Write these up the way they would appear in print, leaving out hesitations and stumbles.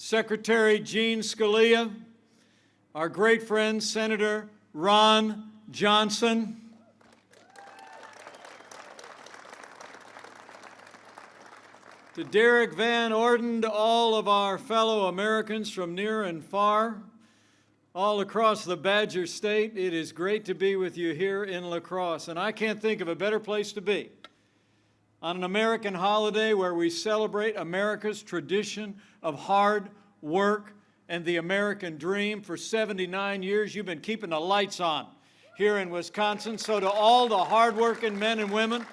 Secretary Jean Scalia, our great friend Senator Ron Johnson, to Derek Van Orden, to all of our fellow Americans from near and far, all across the Badger State, it is great to be with you here in La Crosse, and I can't think of a better place to be on an American holiday where we celebrate America's tradition of hard work and the American dream. For 79 years, you've been keeping the lights on here in Wisconsin. So to all the hardworking men and women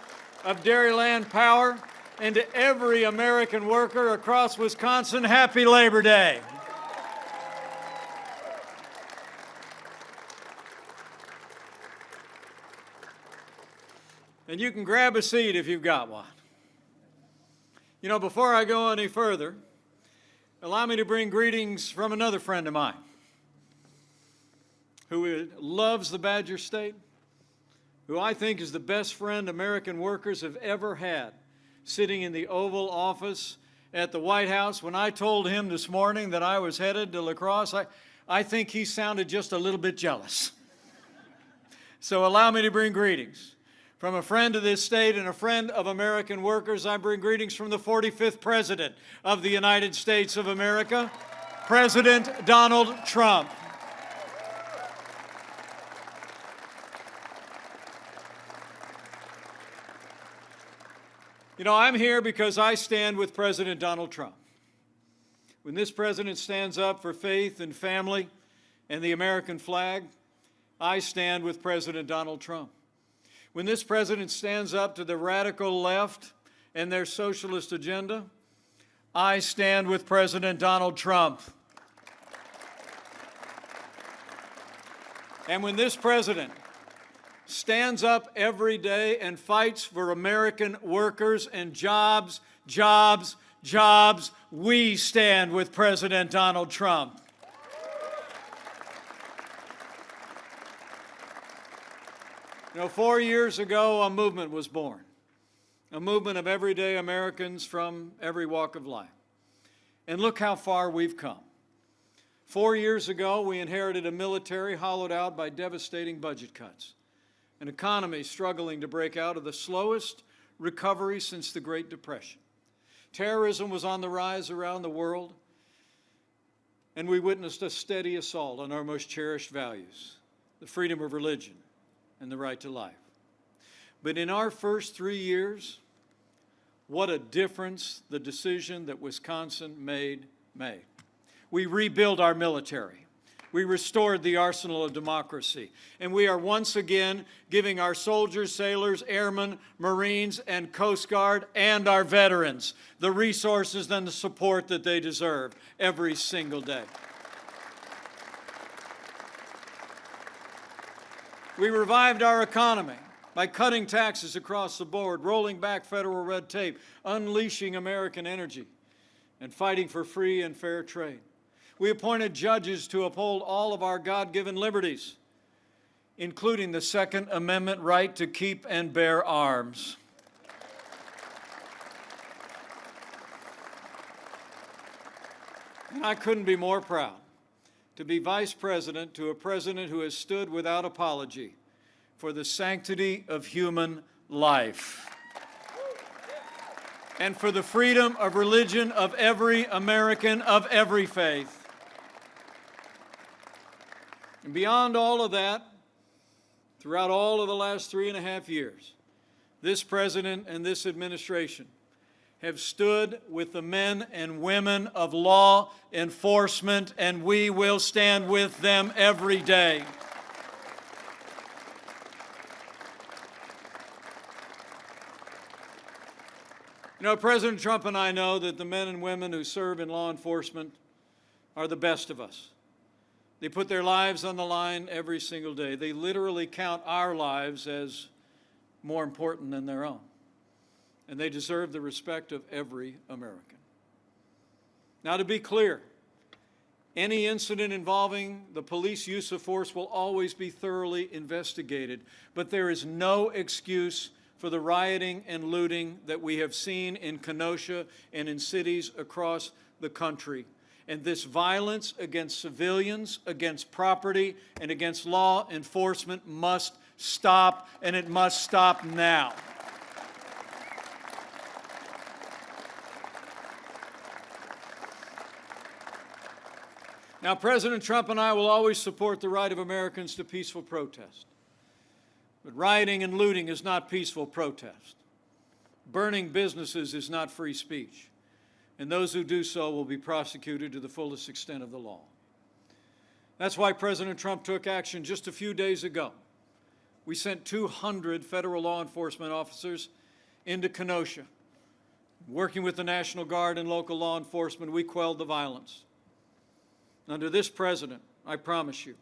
of Dairyland Power and to every American worker across Wisconsin, happy Labor Day. And you can grab a seat if you've got one. You know, before I go any further, allow me to bring greetings from another friend of mine who loves the Badger State, who I think is the best friend American workers have ever had, sitting in the Oval Office at the White House. When I told him this morning that I was headed to La Crosse, I think he sounded just a little bit jealous. So allow me to bring greetings from a friend of this state and a friend of American workers. I bring greetings from the 45th President of the United States of America, President Donald Trump. You know, I'm here because I stand with President Donald Trump. When this president stands up for faith and family and the American flag, I stand with President Donald Trump. When this president stands up to the radical left and their socialist agenda, I stand with President Donald Trump. And when this president stands up every day and fights for American workers and jobs, jobs, jobs, we stand with President Donald Trump. You know, 4 years ago, a movement was born, a movement of everyday Americans from every walk of life. And look how far we've come. 4 years ago, we inherited a military hollowed out by devastating budget cuts, an economy struggling to break out of the slowest recovery since the Great Depression. Terrorism was on the rise around the world, and we witnessed a steady assault on our most cherished values, the freedom of religion and the right to life. But in our first 3 years, what a difference the decision that Wisconsin made. We rebuilt our military. We restored the arsenal of democracy. And we are once again giving our soldiers, sailors, airmen, Marines, and Coast Guard, and our veterans the resources and the support that they deserve every single day. We revived our economy by cutting taxes across the board, rolling back federal red tape, unleashing American energy, and fighting for free and fair trade. We appointed judges to uphold all of our God-given liberties, including the Second Amendment right to keep and bear arms. And I couldn't be more proud to be vice president to a president who has stood without apology for the sanctity of human life and for the freedom of religion of every American of every faith. And beyond all of that, throughout all of the last 3.5 years, this president and this administration have stood with the men and women of law enforcement, and we will stand with them every day. You know, President Trump and I know that the men and women who serve in law enforcement are the best of us. They put their lives on the line every single day. They literally count our lives as more important than their own. And they deserve the respect of every American. Now, to be clear, any incident involving the police use of force will always be thoroughly investigated, but there is no excuse for the rioting and looting that we have seen in Kenosha and in cities across the country. And this violence against civilians, against property, and against law enforcement must stop, and it must stop now. Now, President Trump and I will always support the right of Americans to peaceful protest. But rioting and looting is not peaceful protest. Burning businesses is not free speech. And those who do so will be prosecuted to the fullest extent of the law. That's why President Trump took action just a few days ago. We sent 200 federal law enforcement officers into Kenosha. Working with the National Guard and local law enforcement, we quelled the violence. Under this president, I promise you,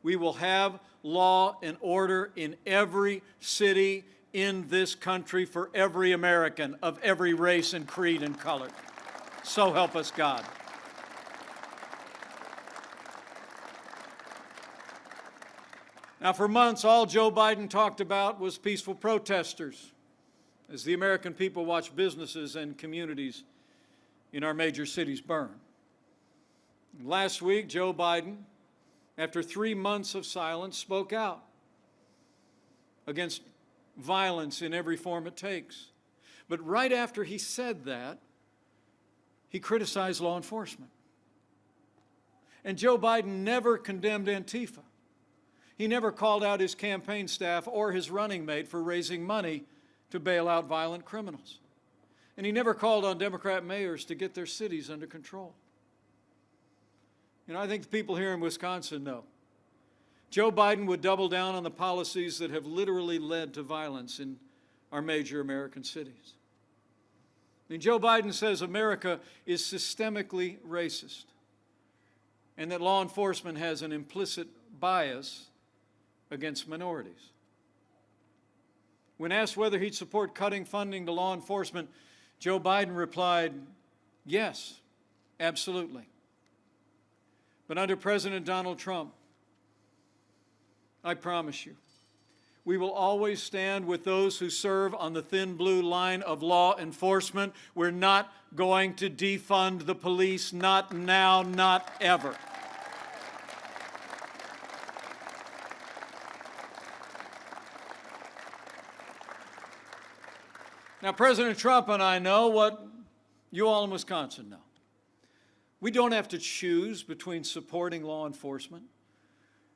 we will have law and order in every city in this country for every American of every race and creed and color. So help us God. Now, for months, all Joe Biden talked about was peaceful protesters as the American people watch businesses and communities in our major cities burn. Last week, Joe Biden, after 3 months of silence, spoke out against violence in every form it takes. But right after he said that, he criticized law enforcement. And Joe Biden never condemned Antifa. He never called out his campaign staff or his running mate for raising money to bail out violent criminals. And he never called on Democrat mayors to get their cities under control. You know, I think the people here in Wisconsin know. Joe Biden would double down on the policies that have literally led to violence in our major American cities. I mean, Joe Biden says America is systemically racist and that law enforcement has an implicit bias against minorities. When asked whether he'd support cutting funding to law enforcement, Joe Biden replied, yes, absolutely. But under President Donald Trump, I promise you, we will always stand with those who serve on the thin blue line of law enforcement. We're not going to defund the police, not now, not ever. Now, President Trump and I know what you all in Wisconsin know. We don't have to choose between supporting law enforcement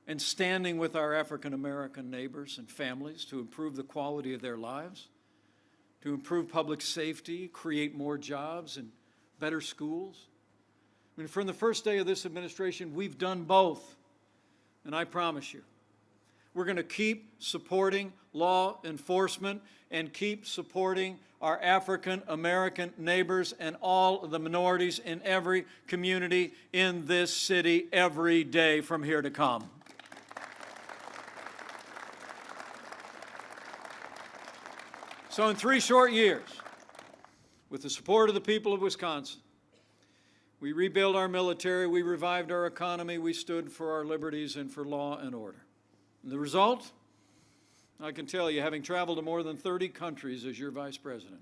and standing with our African American neighbors and families to improve the quality of their lives, to improve public safety, create more jobs and better schools. I mean, from the first day of this administration, we've done both. And I promise you, we're going to keep supporting law enforcement and keep supporting our African American neighbors and all of the minorities in every community in this city every day from here to come. So in 3 short years, with the support of the people of Wisconsin, we rebuilt our military, we revived our economy, we stood for our liberties and for law and order. And the result? I can tell you, having traveled to more than 30 countries as your vice president,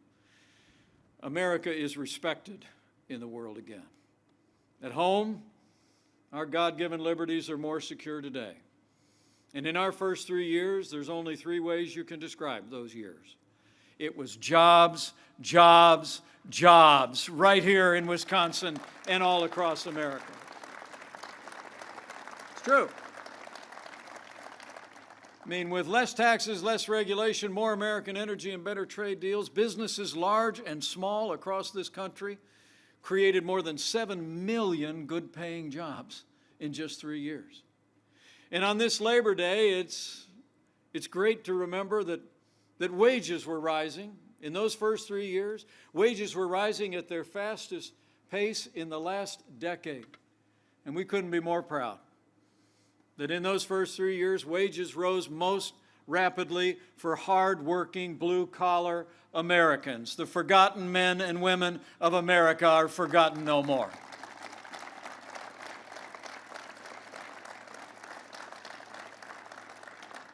America is respected in the world again. At home, our God-given liberties are more secure today. And in our first 3 years, there's only 3 ways you can describe those years. It was jobs, jobs, jobs, right here in Wisconsin and all across America. It's true. I mean, with less taxes, less regulation, more American energy, and better trade deals, businesses large and small across this country created more than 7 million good-paying jobs in just 3 years. And on this Labor Day, it's great to remember that wages were rising. In those first 3 years, wages were rising at their fastest pace in the last decade. And we couldn't be more proud that in those first 3 years, wages rose most rapidly for hard-working, blue-collar Americans. The forgotten men and women of America are forgotten no more.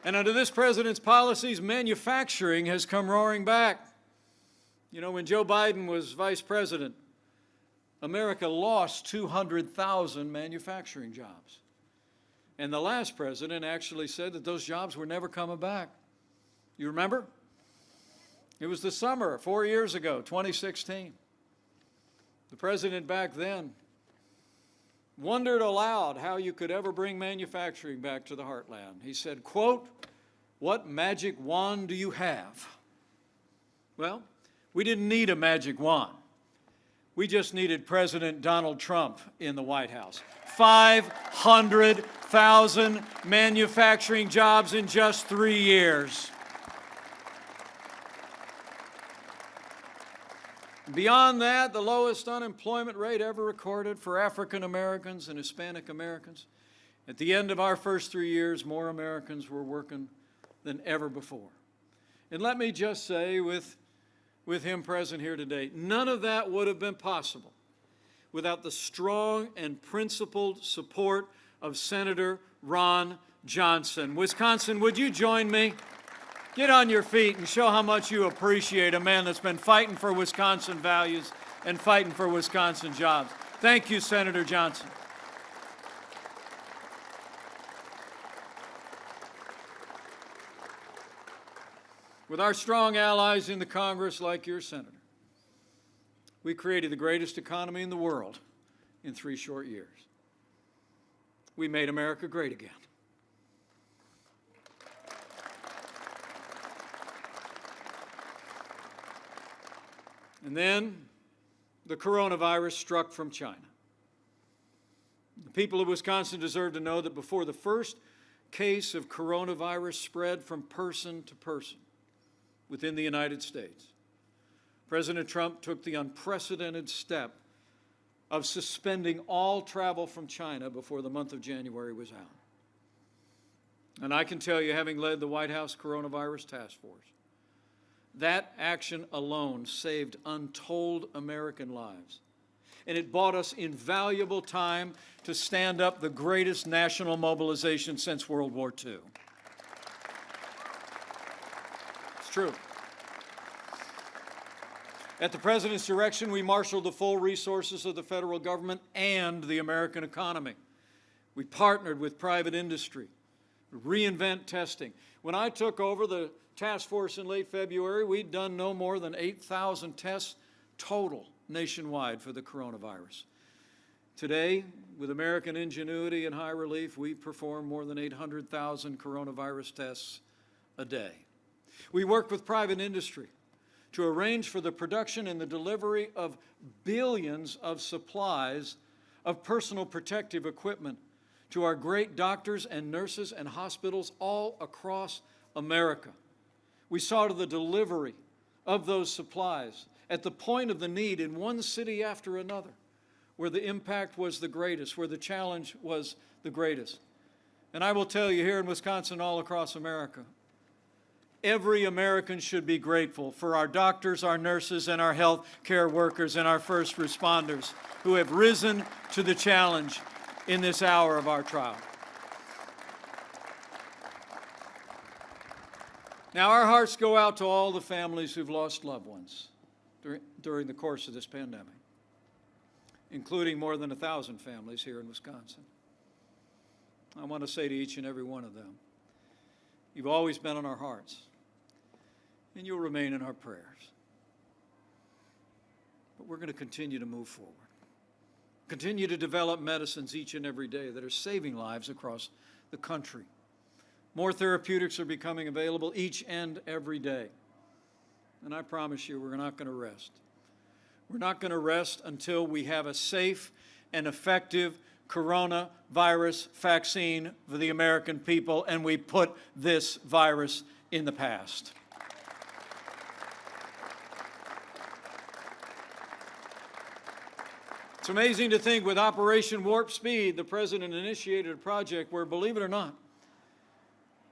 And under this president's policies, manufacturing has come roaring back. You know, when Joe Biden was vice president, America lost 200,000 manufacturing jobs. And the last president actually said that those jobs were never coming back. You remember? It was the summer 4 years ago, 2016. The president back then wondered aloud how you could ever bring manufacturing back to the heartland. He said, quote, "What magic wand do you have?" Well, we didn't need a magic wand. We just needed President Donald Trump in the White House. 500,000 manufacturing jobs in just 3 years. Beyond that, the lowest unemployment rate ever recorded for African Americans and Hispanic Americans. At the end of our first 3 years, more Americans were working than ever before. And let me just say, with him present here today, none of that would have been possible without the strong and principled support of Senator Ron Johnson. Wisconsin, would you join me? Get on your feet and show how much you appreciate a man that's been fighting for Wisconsin values and fighting for Wisconsin jobs. Thank you, Senator Johnson. With our strong allies in the Congress like your senator, we created the greatest economy in the world in 3 short years. We made America great again. And then the coronavirus struck from China. The people of Wisconsin deserve to know that before the first case of coronavirus spread from person to person within the United States, President Trump took the unprecedented step of suspending all travel from China before the month of January was out. And I can tell you, having led the White House Coronavirus Task Force, that action alone saved untold American lives. And it bought us invaluable time to stand up the greatest national mobilization since World War II. It's true. At the President's direction, we marshaled the full resources of the federal government and the American economy. We partnered with private industry, reinvent testing. When I took over the task force in late February, we'd done no more than 8,000 tests total nationwide for the coronavirus. Today, with American ingenuity and high relief, we perform more than 800,000 coronavirus tests a day. We work with private industry to arrange for the production and the delivery of billions of supplies of personal protective equipment to our great doctors and nurses and hospitals all across America. We saw to the delivery of those supplies at the point of the need in one city after another, where the impact was the greatest, where the challenge was the greatest. And I will tell you, here in Wisconsin, all across America, every American should be grateful for our doctors, our nurses, and our health care workers and our first responders who have risen to the challenge in this hour of our trial. Now, our hearts go out to all the families who've lost loved ones during the course of this pandemic, including more than 1,000 families here in Wisconsin. I want to say to each and every one of them, you've always been on our hearts, and you'll remain in our prayers. But we're going to continue to move forward, continue to develop medicines each and every day that are saving lives across the country. More therapeutics are becoming available each and every day. And I promise you, we're not going to rest. We're not going to rest until we have a safe and effective coronavirus vaccine for the American people, and we put this virus in the past. It's amazing to think with Operation Warp Speed, the President initiated a project where, believe it or not,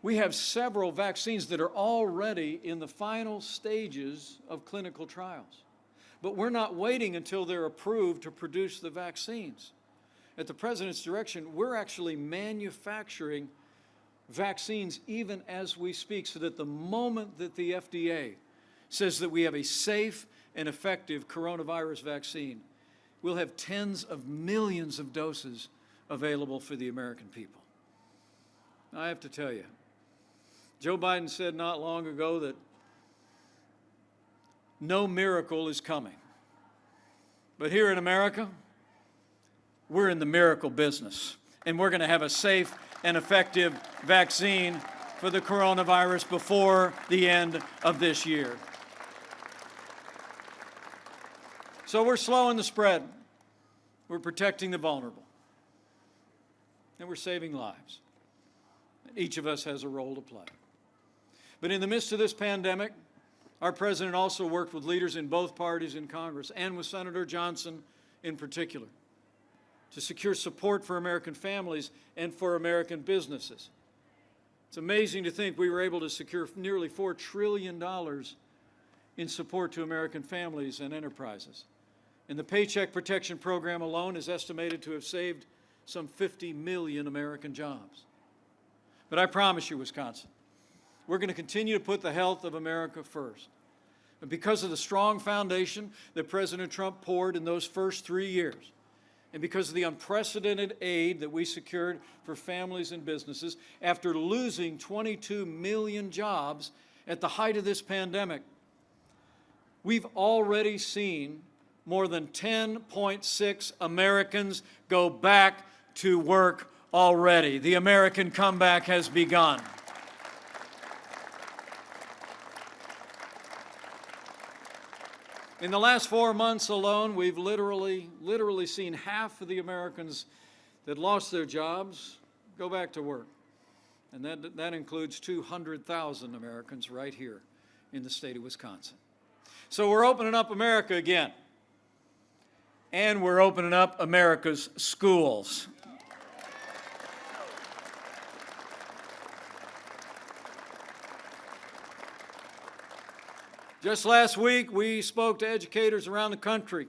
we have several vaccines that are already in the final stages of clinical trials. But we're not waiting until they're approved to produce the vaccines. At the President's direction, we're actually manufacturing vaccines even as we speak, so that the moment that the FDA says that we have a safe and effective coronavirus vaccine, we'll have tens of millions of doses available for the American people. I have to tell you, Joe Biden said not long ago that no miracle is coming. But here in America, we're in the miracle business, and we're going to have a safe and effective vaccine for the coronavirus before the end of this year. So we're slowing the spread, we're protecting the vulnerable, and we're saving lives. Each of us has a role to play. But in the midst of this pandemic, our president also worked with leaders in both parties in Congress and with Senator Johnson in particular to secure support for American families and for American businesses. It's amazing to think we were able to secure nearly $4 trillion in support to American families and enterprises. And the Paycheck Protection Program alone is estimated to have saved some 50 million American jobs. But I promise you, Wisconsin, we're going to continue to put the health of America first. And because of the strong foundation that President Trump poured in those first 3 years, and because of the unprecedented aid that we secured for families and businesses, after losing 22 million jobs at the height of this pandemic, we've already seen more than 10.6 Americans go back to work already. The American comeback has begun. In the last 4 months alone, we've literally seen half of the Americans that lost their jobs go back to work. And that includes 200,000 Americans right here in the state of Wisconsin. So we're opening up America again. And we're opening up America's schools. Just last week, we spoke to educators around the country,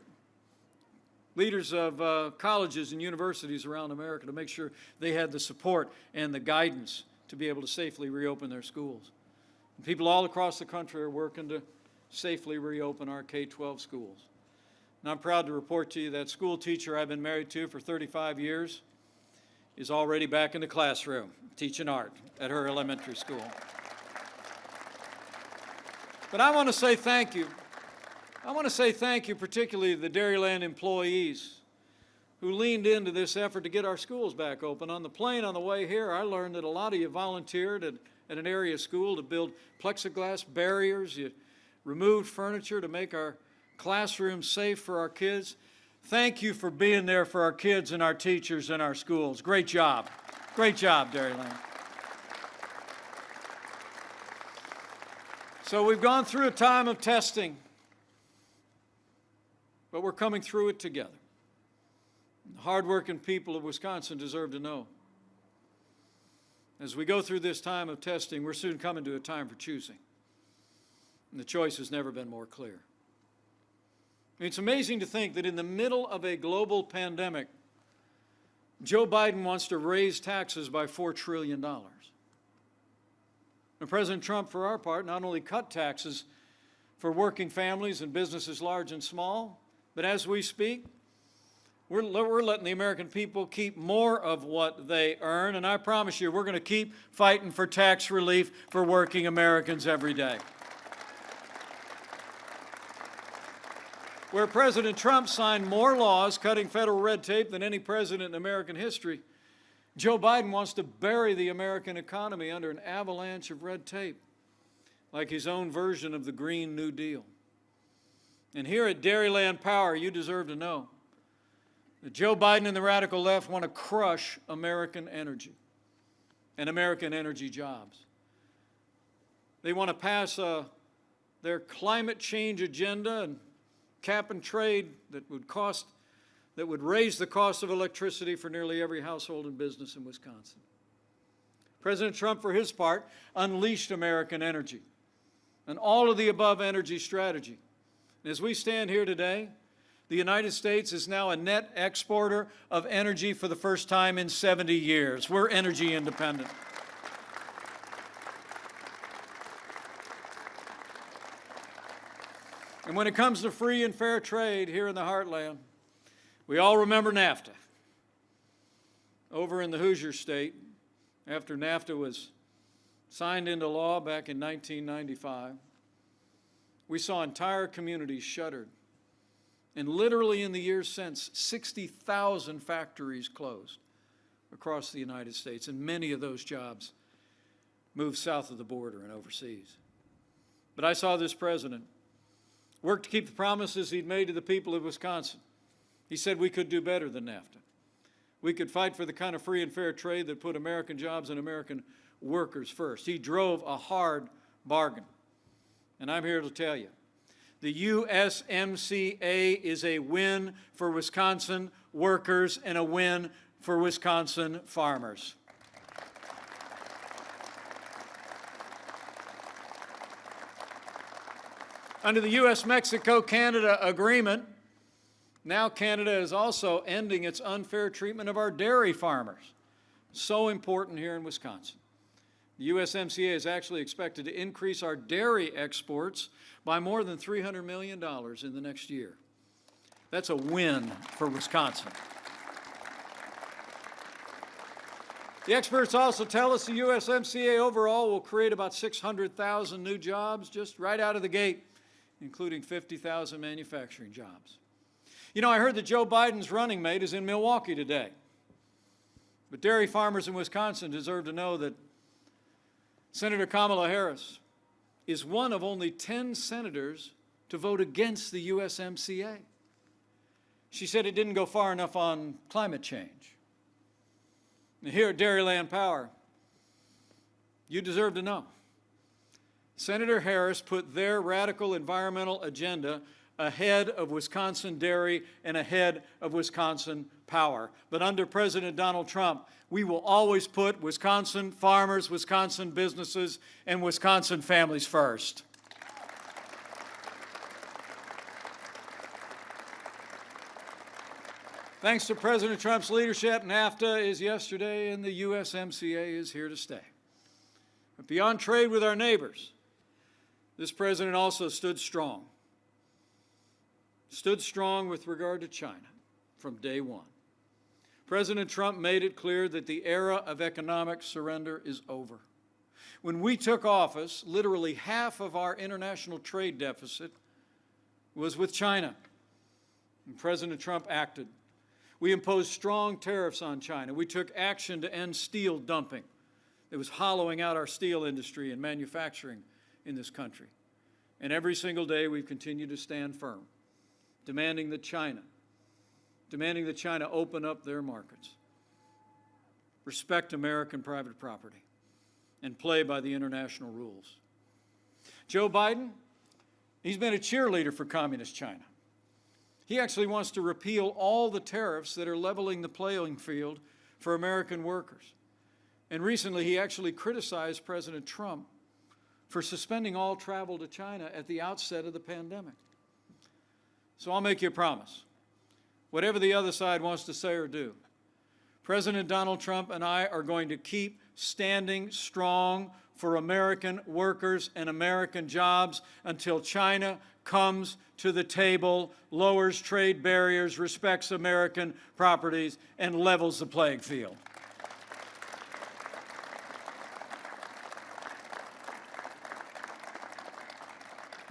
leaders of colleges and universities around America to make sure they had the support and the guidance to be able to safely reopen their schools. And people all across the country are working to safely reopen our K-12 schools. And I'm proud to report to you that school teacher I've been married to for 35 years is already back in the classroom teaching art at her elementary school. But I want to say thank you. I want to say thank you particularly to the Dairyland employees who leaned into this effort to get our schools back open. On the plane on the way here, I learned that a lot of you volunteered at an area school to build plexiglass barriers. You removed furniture to make our classrooms safe for our kids. Thank you for being there for our kids and our teachers and our schools. Great job. Great job, Dairyland. So we've gone through a time of testing, but we're coming through it together. The hardworking people of Wisconsin deserve to know. As we go through this time of testing, we're soon coming to a time for choosing. And the choice has never been more clear. I mean, it's amazing to think that in the middle of a global pandemic, Joe Biden wants to raise taxes by $4 trillion. And President Trump, for our part, not only cut taxes for working families and businesses large and small, but as we speak, we're letting the American people keep more of what they earn. And I promise you, we're going to keep fighting for tax relief for working Americans every day. Where President Trump signed more laws cutting federal red tape than any president in American history, Joe Biden wants to bury the American economy under an avalanche of red tape, like his own version of the Green New Deal. And here at Dairyland Power, you deserve to know that Joe Biden and the radical left want to crush American energy and American energy jobs. They want to pass their climate change agenda and cap and trade that would raise the cost of electricity for nearly every household and business in Wisconsin. President Trump, for his part, unleashed American energy, an all-of-the-above energy strategy. And as we stand here today, the United States is now a net exporter of energy for the first time in 70 years. We're energy independent. And when it comes to free and fair trade here in the heartland, We all remember NAFTA. Over in the Hoosier State, after NAFTA was signed into law back in 1995, we saw entire communities shuttered. And literally in the years since, 60,000 factories closed across the United States, and many of those jobs moved south of the border and overseas. But I saw this president work to keep the promises he'd made to the people of Wisconsin. He said we could do better than NAFTA. We could fight for the kind of free and fair trade that put American jobs and American workers first. He drove a hard bargain. And I'm here to tell you, the USMCA is a win for Wisconsin workers and a win for Wisconsin farmers. Under the U.S.-Mexico-Canada agreement, now Canada is also ending its unfair treatment of our dairy farmers. So important here in Wisconsin. The USMCA is actually expected to increase our dairy exports by more than $300 million in the next year. That's a win for Wisconsin. The experts also tell us the USMCA overall will create about 600,000 new jobs just right out of the gate, including 50,000 manufacturing jobs. You know, I heard that Joe Biden's running mate is in Milwaukee today. But dairy farmers in Wisconsin deserve to know that Senator Kamala Harris is one of only 10 senators to vote against the USMCA. She said it didn't go far enough on climate change. And here at Dairyland Power, you deserve to know. Senator Harris put their radical environmental agenda ahead of Wisconsin dairy and ahead of Wisconsin power. But under President Donald Trump, we will always put Wisconsin farmers, Wisconsin businesses, and Wisconsin families first. Thanks to President Trump's leadership, NAFTA is yesterday and the USMCA is here to stay. But beyond trade with our neighbors, this president also stood strong with regard to China from day one. President Trump made it clear that the era of economic surrender is over. When we took office, literally half of our international trade deficit was with China. And President Trump acted. We imposed strong tariffs on China. We took action to end steel dumping that was hollowing out our steel industry and manufacturing in this country. And every single day we've continued to stand firm, demanding that China open up their markets, respect American private property, and play by the international rules. Joe Biden, he's been a cheerleader for communist China. He actually wants to repeal all the tariffs that are leveling the playing field for American workers. And recently he actually criticized President Trump for suspending all travel to China at the outset of the pandemic. So I'll make you a promise. Whatever the other side wants to say or do, President Donald Trump and I are going to keep standing strong for American workers and American jobs until China comes to the table, lowers trade barriers, respects American properties, and levels the playing field.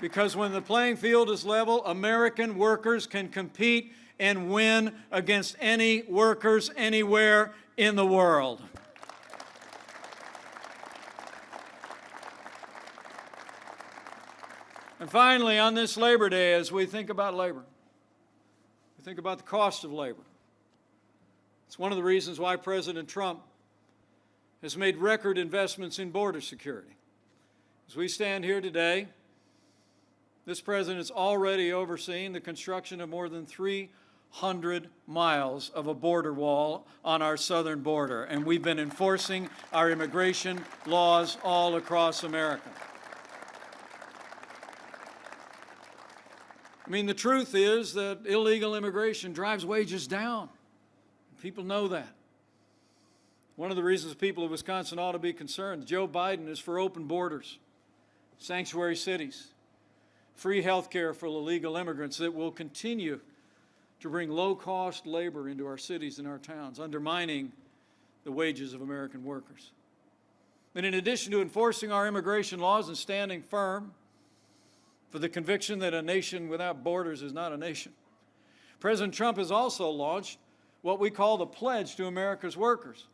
Because when the playing field is level, American workers can compete and win against any workers anywhere in the world. And finally, on this Labor Day, as we think about labor, we think about the cost of labor. It's one of the reasons why President Trump has made record investments in border security. As we stand here today, this president's already overseen the construction of more than 300 miles of a border wall on our southern border, and we've been enforcing our immigration laws all across America. I mean, the truth is that illegal immigration drives wages down. People know that. One of the reasons people of Wisconsin ought to be concerned, Joe Biden is for open borders, sanctuary cities, free health care for illegal immigrants that will continue to bring low-cost labor into our cities and our towns, undermining the wages of American workers. And in addition to enforcing our immigration laws and standing firm for the conviction that a nation without borders is not a nation, President Trump has also launched what we call the Pledge to America's Workers.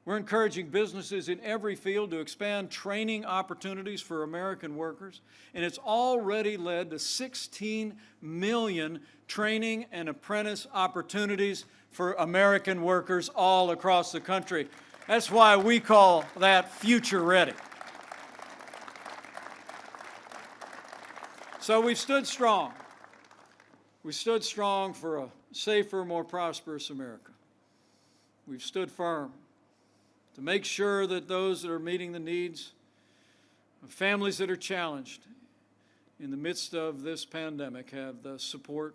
We're encouraging businesses in every field to expand training opportunities for American workers, and it's already led to 16 million training and apprentice opportunities for American workers all across the country. That's why we call that future ready. So we've stood strong. We stood strong for a safer, more prosperous America. We've stood firm to make sure that those that are meeting the needs of families that are challenged in the midst of this pandemic have the support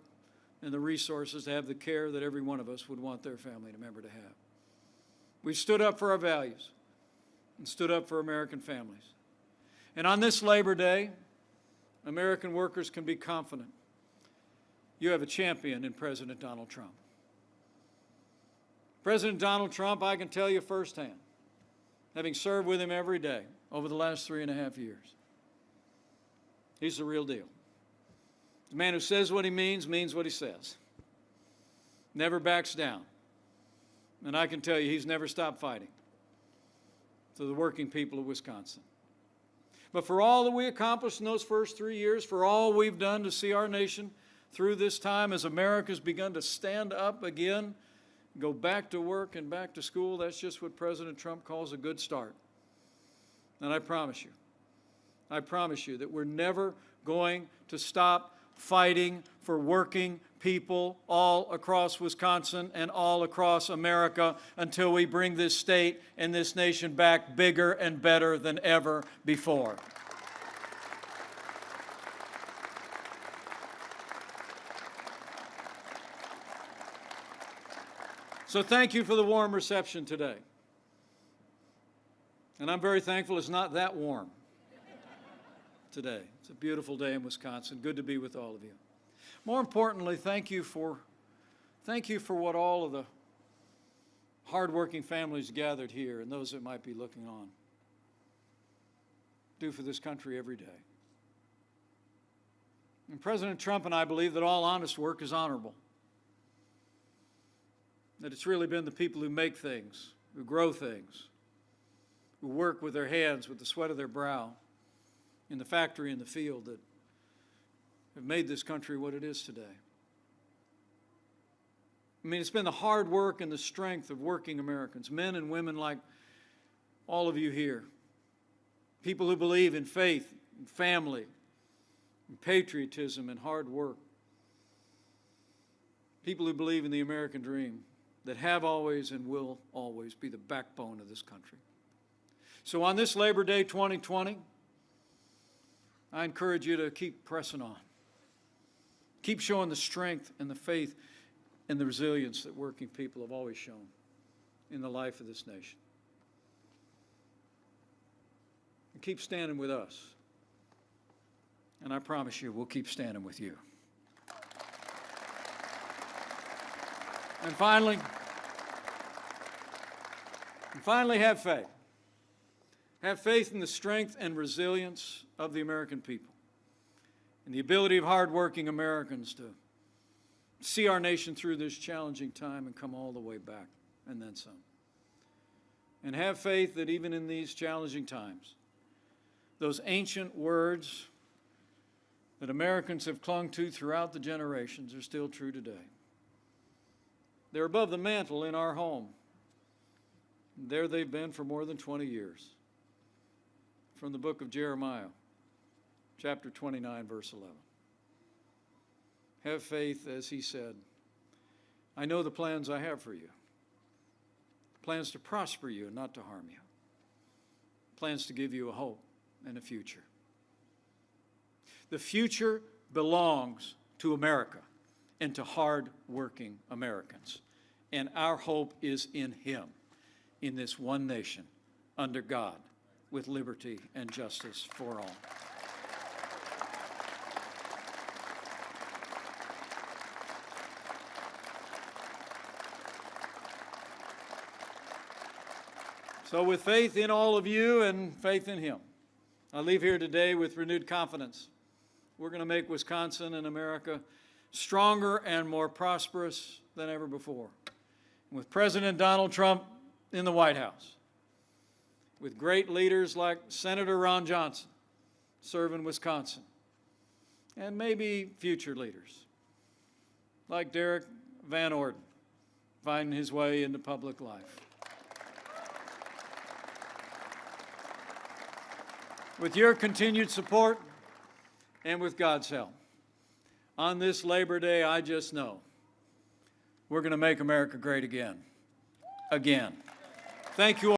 and the resources to have the care that every one of us would want their family member to have. We stood up for our values and stood up for American families. And on this Labor Day, American workers can be confident you have a champion in President Donald Trump. President Donald Trump, I can tell you firsthand, having served with him every day over the last 3.5 years, he's the real deal. The man who says what he means what he says. Never backs down. And I can tell you he's never stopped fighting for the working people of Wisconsin. But for all that we accomplished in those first 3 years, for all we've done to see our nation through this time as America's begun to stand up again, go back to work and back to school, that's just what President Trump calls a good start. And I promise you that we're never going to stop fighting for working people all across Wisconsin and all across America until we bring this state and this nation back bigger and better than ever before. So thank you for the warm reception today. And I'm very thankful it's not that warm today. It's a beautiful day in Wisconsin. Good to be with all of you. More importantly, thank you for what all of the hardworking families gathered here and those that might be looking on do for this country every day. And President Trump and I believe that all honest work is honorable. That it's really been the people who make things, who grow things, who work with their hands, with the sweat of their brow, in the factory, in the field, that have made this country what it is today. I mean, it's been the hard work and the strength of working Americans, men and women like all of you here, people who believe in faith, and family, and patriotism, and hard work, people who believe in the American dream, that have always and will always be the backbone of this country. So on this Labor Day 2020, I encourage you to keep pressing on. Keep showing the strength and the faith and the resilience that working people have always shown in the life of this nation. And keep standing with us. And I promise you, we'll keep standing with you. And finally, have faith. Have faith in the strength and resilience of the American people and the ability of hardworking Americans to see our nation through this challenging time and come all the way back and then some. And have faith that even in these challenging times, those ancient words that Americans have clung to throughout the generations are still true today. They're above the mantel in our home. There they've been for more than 20 years. From the book of Jeremiah, chapter 29, verse 11. Have faith, as he said, I know the plans I have for you. Plans to prosper you and not to harm you. Plans to give you a hope and a future. The future belongs to America and to hard-working Americans. And our hope is in him, in this one nation, under God, with liberty and justice for all. So with faith in all of you and faith in him, I leave here today with renewed confidence. We're going to make Wisconsin and America stronger and more prosperous than ever before. And with President Donald Trump in the White House, with great leaders like Senator Ron Johnson serving Wisconsin, and maybe future leaders like Derek Van Orden finding his way into public life. With your continued support and with God's help, on this Labor Day, I just know we're going to make America great again. Again. Thank you all.